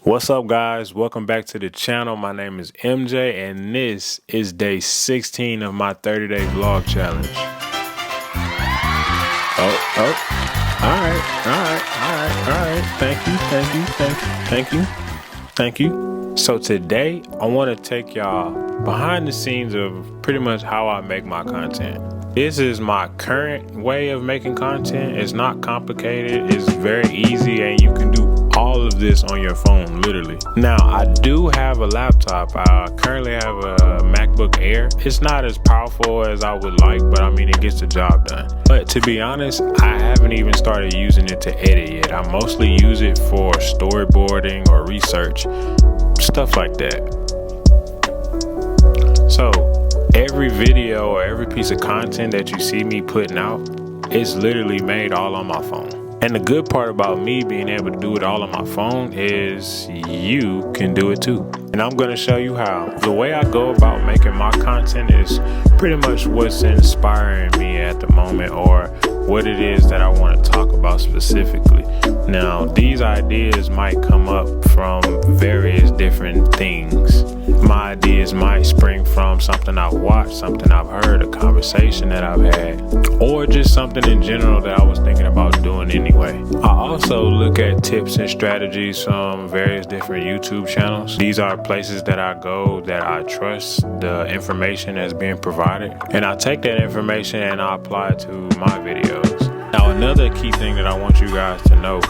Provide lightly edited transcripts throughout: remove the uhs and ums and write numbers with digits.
What's up, guys? Welcome back to the channel. My name is MJ, and this is day 16 of my 30-day vlog challenge. All right. Thank you. So today, I want to take y'all behind the scenes of pretty much how I make my content. This is my current way of making content. It's not complicated. It's very easy, and you can do all of this on your phone, literally. Now, I do have a laptop. I currently have a MacBook Air. It's not as powerful as I would like, but I mean, it gets the job done. But to be honest, I haven't even started using it to edit yet. I mostly use it for storyboarding or research, stuff like that. So every video or every piece of content that you see me putting out is literally made all on my phone. And the good part about me being able to do it all on my phone is you can do it too. And I'm going to show you how. The way I go about making my content is pretty much what's inspiring me at the moment, or what it is that I want to talk about specifically. Now, these ideas might come up from various different things. My ideas might spring from something I've watched, something I've heard, a conversation that I've had, or just something in general that I was thinking about doing anyway. I also look at tips and strategies from various different YouTube channels. These are places that I go that I trust the information that's being provided, and I take that information and I apply it to my videos. Now, another key thing that I want you guys to know,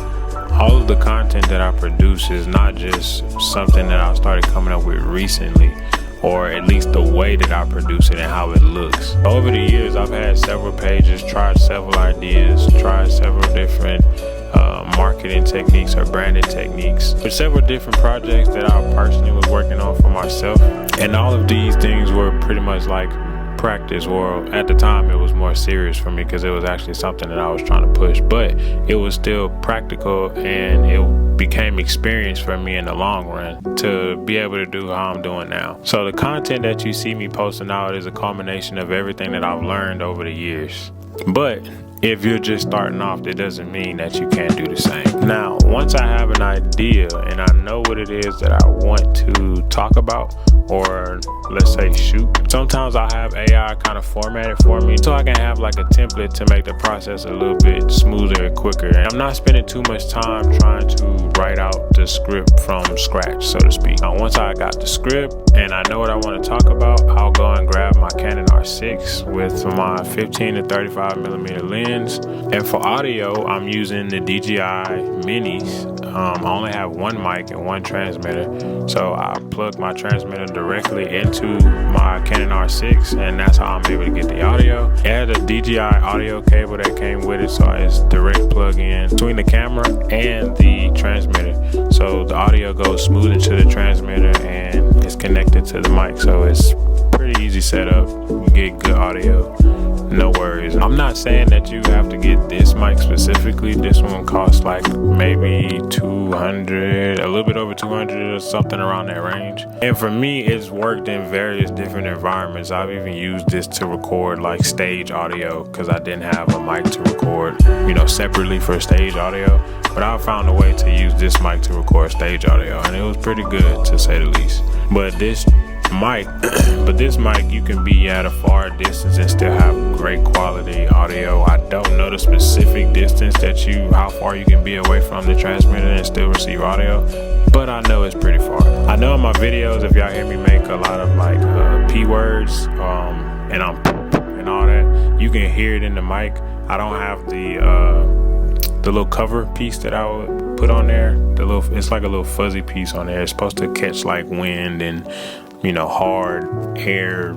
all of the content that I produce is not just something that I started coming up with recently, or at least the way that I produce it and how it looks. Over the years, I've had several pages, tried several ideas, tried several different marketing techniques or branding techniques, with several different projects that I personally was working on for myself. And all of these things were pretty much like practice, or at the time it was more serious for me because it was actually something that I was trying to push, but it was still practical, and it became experience for me in the long run to be able to do how I'm doing now. So the content that you see me posting out is a culmination of everything that I've learned over the years. But if you're just starting off, that doesn't mean that you can't do the same. Now, once I have an idea and I know what it is that I want to talk about, or let's say shoot, sometimes I have AI kind of format it for me so I can have like a template to make the process a little bit smoother and quicker. And I'm not spending too much time trying to write out the script from scratch, so to speak. Now, once I got the script and I know what I want to talk about, I'll go and grab my Canon R6 with my 15 to 35 millimeter lens. And for audio, I'm using the DJI Minis. I only have one mic and one transmitter, so I plug my transmitter directly into my Canon R6, and that's how I'm able to get the audio. It had a DJI audio cable that came with it, so it's direct plug in between the camera and the transmitter, so the audio goes smooth into the transmitter and it's connected to the mic, so it's pretty easy setup. You can get good audio, no worries. I'm not saying that you have to get this mic specifically. This one costs like maybe 200, a little bit over 200 or something around that range. And for me, it's worked in various different environments. I've even used this to record like stage audio because I didn't have a mic to record, separately for stage audio. But I found a way to use this mic to record stage audio, and it was pretty good, to say the least. But this mic, you can be at a far distance and still have great quality audio. I don't know the specific distance how far you can be away from the transmitter and still receive audio, but I know it's pretty far. I know in my videos, if y'all hear me make a lot of like P words and I'm and all that, you can hear it in the mic. I don't have the little cover piece that I would put on there. It's like a little fuzzy piece on there. It's supposed to catch like wind and hard air,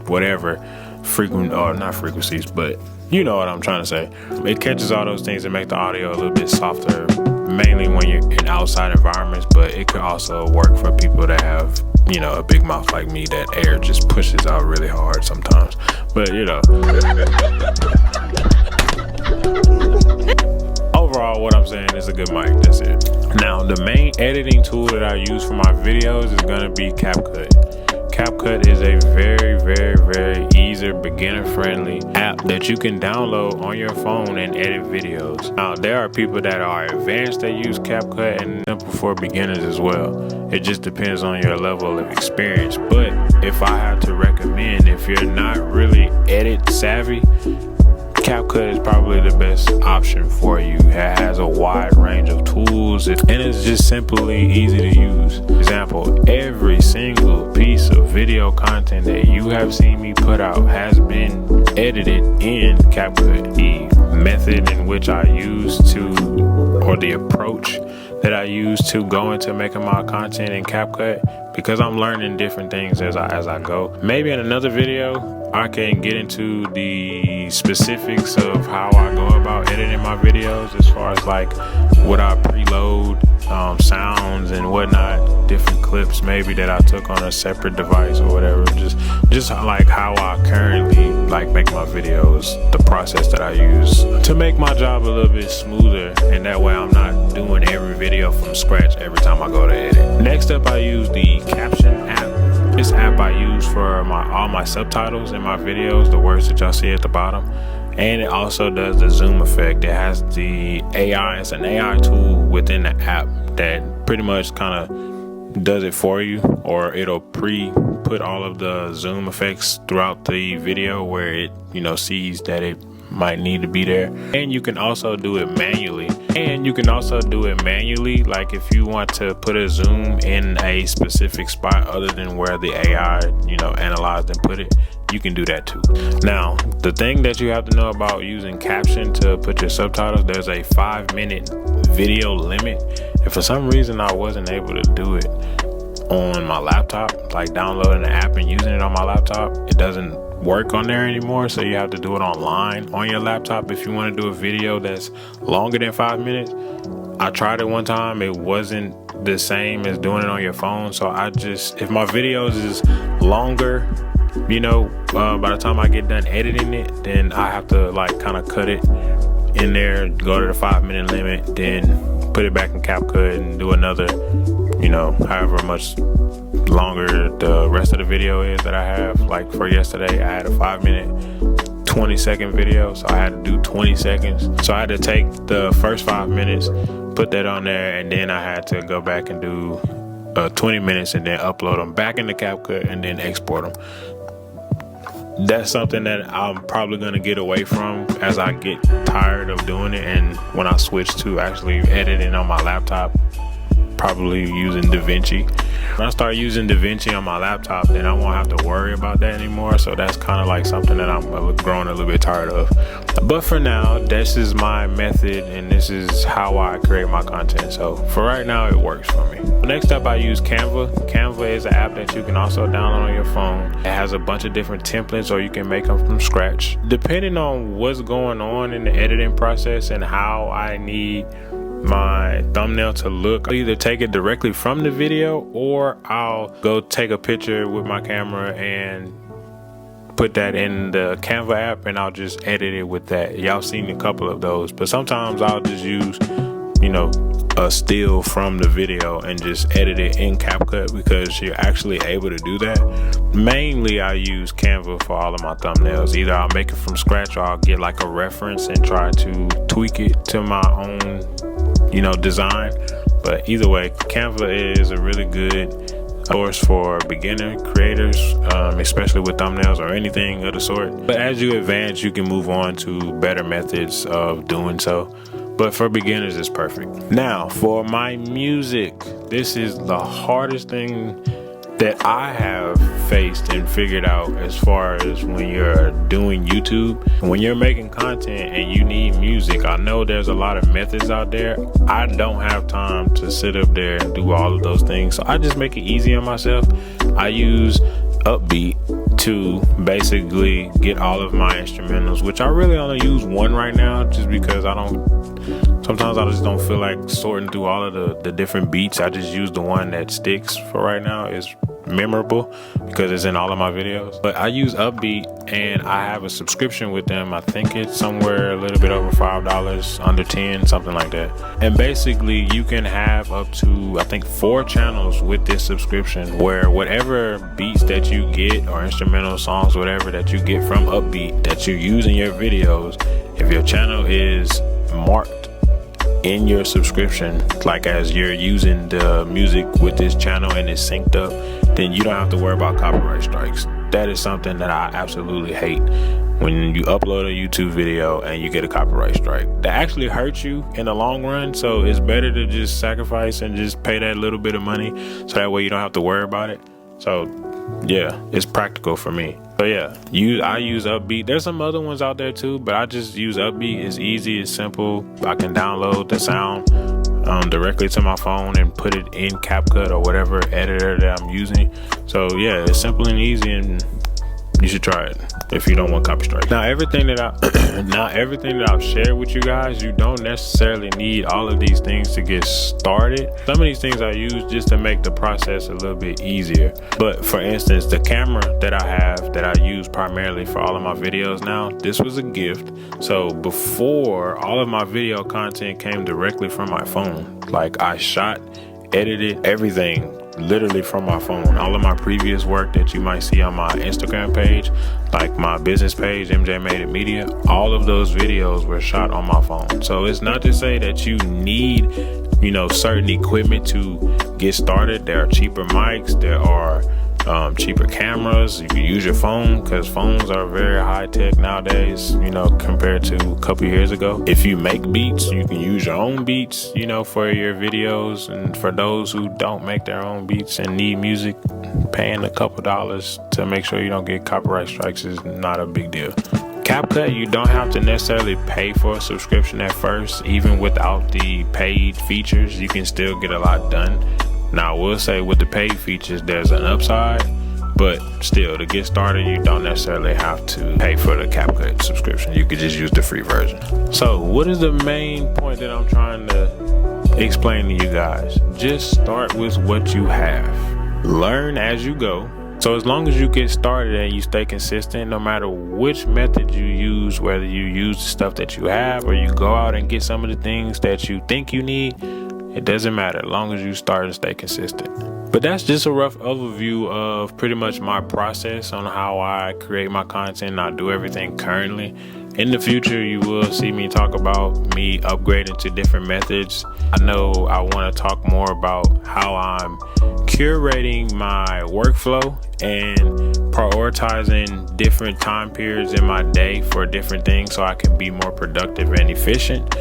whatever, not frequencies, but you know what I'm trying to say. It catches all those things and make the audio a little bit softer, mainly when you're in outside environments, but it could also work for people that have, a big mouth like me, that air just pushes out really hard sometimes. But, overall, what I'm saying is a good mic, that's it. Now, the main editing tool that I use for my videos is gonna be CapCut. CapCut is a very easy, beginner-friendly app that you can download on your phone and edit videos. Now, there are people that are advanced that use CapCut and simple for beginners as well. It just depends on your level of experience. But if I had to recommend, if you're not really edit savvy, CapCut is probably the best option for you. It has a wide range of tools and it's just simply easy to use. For example, every single piece of video content that you have seen me put out has been edited in CapCut. The method in which I use to, or the approach that I use to go into making my content in CapCut, because I'm learning different things as I go. Maybe in another video I can get into the specifics of how I go about editing my videos, as far as like what I preload, sounds and whatnot, different clips maybe that I took on a separate device or whatever. Just like how I currently like make my videos, the process that I use to make my job a little bit smoother, and that way I'm not doing every video from scratch every time I go to edit. Next up, I use the Caption app. This app I use for all my subtitles in my videos, the words that y'all see at the bottom. And it also does the zoom effect. It has the AI, it's an AI tool within the app that pretty much kind of does it for you, or it'll put all of the zoom effects throughout the video where it, sees that it might need to be there. And you can also do it manually. Like if you want to put a zoom in a specific spot other than where the AI, analyzed and put it, you can do that too. Now, the thing that you have to know about using Caption to put your subtitles, there's a 5-minute video limit. And for some reason, I wasn't able to do it on my laptop, like downloading the app and using it on my laptop. It doesn't work on there anymore, so you have to do it online on your laptop if you want to do a video that's longer than 5 minutes. I tried it one time, it wasn't the same as doing it on your phone. So if my videos is longer, by the time I get done editing it, then I have to like kind of cut it in there, go to the 5-minute limit, then put it back in CapCut and do another, however much longer the rest of the video is that I have. Like for yesterday, I had a 5-minute 20-second video, so I had to do 20 seconds. So I had to take the first 5 minutes, put that on there, and then I had to go back and do 20 minutes and then upload them back into CapCut and then export them. That's something that I'm probably going to get away from as I get tired of doing it, and when I switch to actually editing on my laptop, probably using DaVinci. When I start using DaVinci on my laptop, then I won't have to worry about that anymore. So that's kind of like something that I'm growing a little bit tired of. But for now, this is my method and this is how I create my content. So for right now, it works for me. Next up, I use Canva. Canva is an app that you can also download on your phone. It has a bunch of different templates, or you can make them from scratch. Depending on what's going on in the editing process and how I need my thumbnail to look, I'll either take it directly from the video, or I'll go take a picture with my camera and put that in the Canva app, and I'll just edit it with that. Y'all seen a couple of those, but sometimes I'll just use a still from the video and just edit it in CapCut, because you're actually able to do that. Mainly I use Canva for all of my thumbnails. Either I'll make it from scratch, or I'll get like a reference and try to tweak it to my own design. But either way, Canva is a really good source for beginner creators, especially with thumbnails or anything of the sort. But as you advance, you can move on to better methods of doing so. But for beginners, it's perfect. Now, for my music, this is the hardest thing that I have faced and figured out as far as when you're doing YouTube. When you're making content and you need music, I know there's a lot of methods out there. I don't have time to sit up there and do all of those things, so I just make it easy on myself. I use Upbeat to basically get all of my instrumentals, which I really only use one right now, just because sometimes I just don't feel like sorting through all of the different beats. I just use the one that sticks for right now. It's memorable because it's in all of my videos. But I use Upbeat and I have a subscription with them. I think it's somewhere a little bit over $5, under 10, something like that. And basically you can have up to, I think, 4 channels with this subscription, where whatever beats that you get or instrumental songs, whatever that you get from Upbeat that you use in your videos, if your channel is marked in your subscription, like as you're using the music with this channel and it's synced up, then you don't have to worry about copyright strikes. That is something that I absolutely hate, when you upload a YouTube video and you get a copyright strike. That actually hurts you in the long run, so it's better to just sacrifice and just pay that little bit of money, so that way you don't have to worry about it. So yeah, it's practical for me. So yeah, I use Upbeat. There's some other ones out there too, but I just use Upbeat. It's easy, it's simple. I can download the sound directly to my phone and put it in CapCut or whatever editor that I'm using. So yeah, it's simple and easy, and you should try it if you don't want copyright strike. Now everything that I've shared with you guys, you don't necessarily need all of these things to get started. Some of these things I use just to make the process a little bit easier. But for instance, the camera that I have, that I use primarily for all of my videos now, this was a gift. So before, all of my video content came directly from my phone. Like I shot, edited everything literally from my phone. All of my previous work that you might see on my Instagram page, like my business page, MJ Made It Media, all of those videos were shot on my phone. So it's not to say that you need, you know, certain equipment to get started. There are cheaper mics, there are cheaper cameras. You can use your phone, because phones are very high tech nowadays, you know, compared to a couple years ago. If you make beats, you can use your own beats, you know, for your videos. And for those who don't make their own beats and need music, paying a couple dollars to make sure you don't get copyright strikes is not a big deal. CapCut, you don't have to necessarily pay for a subscription at first. Even without the paid features, you can still get a lot done. Now, I will say with the paid features, there's an upside, but still, to get started, you don't necessarily have to pay for the CapCut subscription. You could just use the free version. So what is the main point that I'm trying to explain to you guys? Just start with what you have. Learn as you go. So as long as you get started and you stay consistent, no matter which method you use, whether you use the stuff that you have or you go out and get some of the things that you think you need, it doesn't matter, as long as you start and stay consistent. But that's just a rough overview of pretty much my process on how I create my content and I do everything currently. In the future, you will see me talk about me upgrading to different methods. I know I want to talk more about how I'm curating my workflow and prioritizing different time periods in my day for different things so I can be more productive and efficient.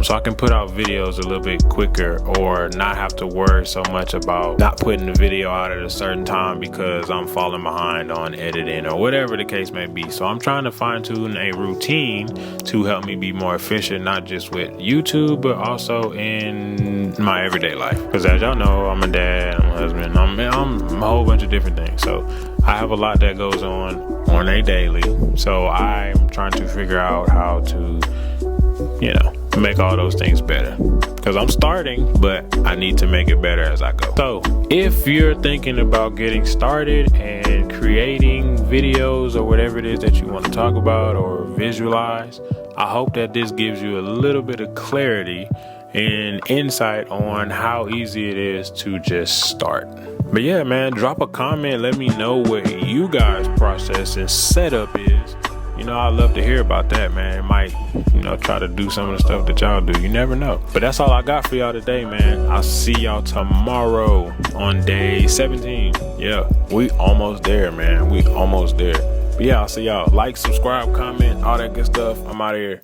So I can put out videos a little bit quicker, or not have to worry so much about not putting the video out at a certain time because I'm falling behind on editing or whatever the case may be. So I'm trying to fine tune a routine to help me be more efficient, not just with YouTube, but also in my everyday life. Because as y'all know, I'm a dad, I'm a husband, I'm a whole bunch of different things. So I have a lot that goes on a daily. So I'm trying to figure out how to, you know, make all those things better, because I'm starting, but I need to make it better as I go. So if you're thinking about getting started and creating videos or whatever it is that you want to talk about or visualize, I hope that this gives you a little bit of clarity and insight on how easy it is to just start. But yeah, man, drop a comment, let me know what you guys' process and setup is. You know, I'd love to hear about that, man. It might, you know, try to do some of the stuff that y'all do. You never know. But that's all I got for y'all today, man. I'll see y'all tomorrow on day 17. Yeah, we almost there, man. We almost there. But yeah, I'll see y'all. Like, subscribe, comment, all that good stuff. I'm out of here.